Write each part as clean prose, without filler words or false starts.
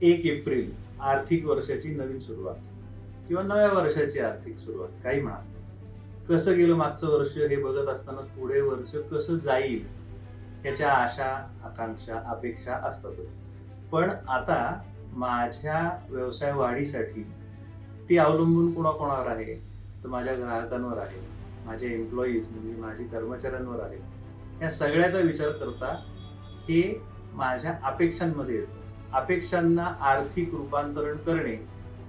1 April आर्थिक वर्षाची नवीन सुरुवात किंवा नव्या वर्षाची आर्थिक सुरुवात, काही म्हणा. कसं गेलं मागचं वर्ष हे बघत असताना पुढे वर्ष कसं जाईल ह्याच्या आशा, आकांक्षा, अपेक्षा असतातच. पण आता माझ्या व्यवसाय वाढीसाठी ती अवलंबून कोणाकोणावर आहे? तर माझ्या ग्राहकांवर आहे, माझे एम्प्लॉईज म्हणजे माझी कर्मचाऱ्यांवर आहे. या सगळ्याचा विचार करता हे माझ्या अपेक्षांमध्ये येतं. अपेक्षांना आर्थिक रूपांतरण करणे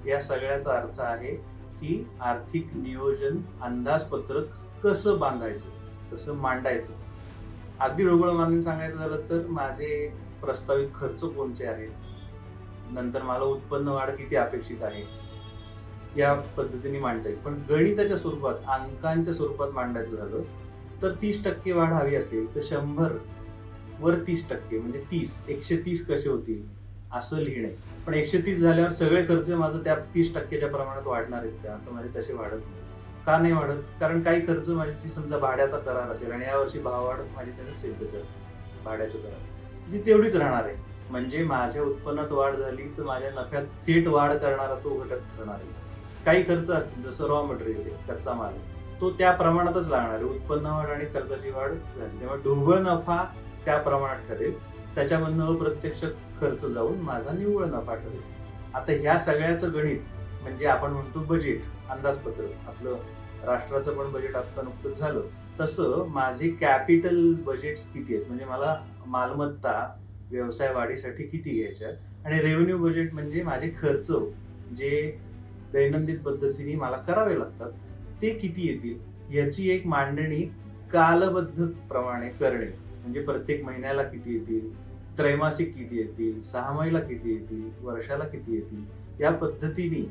या सगळ्याचा अर्थ आहे की आर्थिक नियोजन, अंदाजपत्रक कसं बांधायचं, कसं मांडायचं. अगदी ढोबळ मानून सांगायचं झालं तर माझे प्रस्तावित खर्च कोणते आहेत, नंतर मला उत्पन्न वाढ किती अपेक्षित आहे, या पद्धतीने मांडता येईल. पण गणिताच्या स्वरूपात, अंकांच्या स्वरूपात मांडायचं झालं तर 30% वाढ हवी असेल तर 100 वर 30% म्हणजे 130 कसे होतील असं लिहिणे. पण 130 झाल्यावर सगळे खर्च माझं त्या 30%च्या प्रमाणात वाढणार आहेत का? तर माझे तसे वाढत नाही. का नाही वाढत? कारण काही खर्च माझी समजा भाड्याचा करार असेल आणि यावर्षी भाववाढ माझी त्याचं असेल, त्याच्यात भाड्याच्या करार ती तेवढीच राहणार आहे. म्हणजे माझ्या उत्पन्नात वाढ झाली तर माझ्या नफ्यात थेट वाढ करणारा तो घटक ठरणार आहे. काही खर्च असतील जसं रॉ मटेरियल आहे, कच्चा माल आहे, तो त्या प्रमाणातच लागणार आहे. उत्पन्न वाढ आणि खर्चाची वाढ झाली तेव्हा ढोबळ नफा त्या प्रमाणात ठरेल. त्याच्यामधनं अप्रत्यक्ष खर्च जाऊन माझा निव्वळ नफा ठरेल. आता ह्या सगळ्याचं गणित म्हणजे आपण म्हणतो बजेट, अंदाजपत्रक. आपलं राष्ट्राचं पण बजेट आता नुकतंच झालं. तसं माझे कॅपिटल बजेट्स किती आहेत, म्हणजे मला मालमत्ता व्यवसाय वाढीसाठी किती घ्यायच्या, आणि रेव्हेन्यू बजेट म्हणजे माझे खर्च जे दैनंदिन पद्धतीने मला करावे लागतात ते किती येतील याची एक मांडणी कालबद्ध प्रमाणे करणे. म्हणजे प्रत्येक महिन्याला किती येतील, त्रैमासिक किती येतील, 6 महिन्याला किती येतील, वर्षाला किती येतील, या पद्धतीने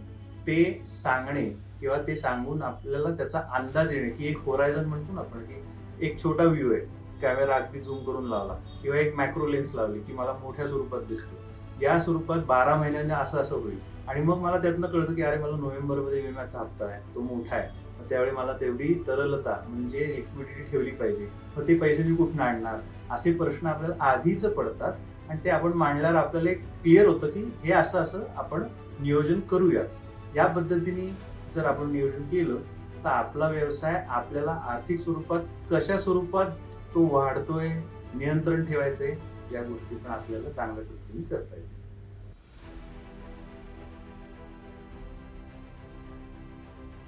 ते सांगणे किंवा ते सांगून आपल्याला त्याचा अंदाज येणे की एक होरायझन म्हणतो ना आपण, की एक छोटा व्ह्यू आहे, कॅमेरा अगदी झूम करून लावला किंवा एक मॅक्रो लेन्स लावली की मला मोठ्या स्वरूपात दिसतं. या स्वरूपात 12 महिन्यांनी असं असं होईल आणि मग मला त्यातनं कळतं की अरे मला नोव्हेंबरमध्ये विम्याचा हप्ता आहे, तो मोठा आहे, त्यावेळी मला तेवढी तरलता म्हणजे लिक्विडिटी ठेवली पाहिजे. मग ते पैसे मी कुठून आणणार, असे प्रश्न आपल्याला आधीच पडतात आणि ते आपण मांडल्यावर आपल्याला एक क्लिअर होतं की हे असं असं आपण नियोजन करूया. या पद्धतीने जर आपण नियोजन केलं तर आपला व्यवसाय आपल्याला आर्थिक स्वरूपात कशा स्वरूपात तो वाढतोय, नियंत्रण ठेवायचंय, या गोष्टी पण आपल्याला चांगल्या पद्धतीने करता येतील.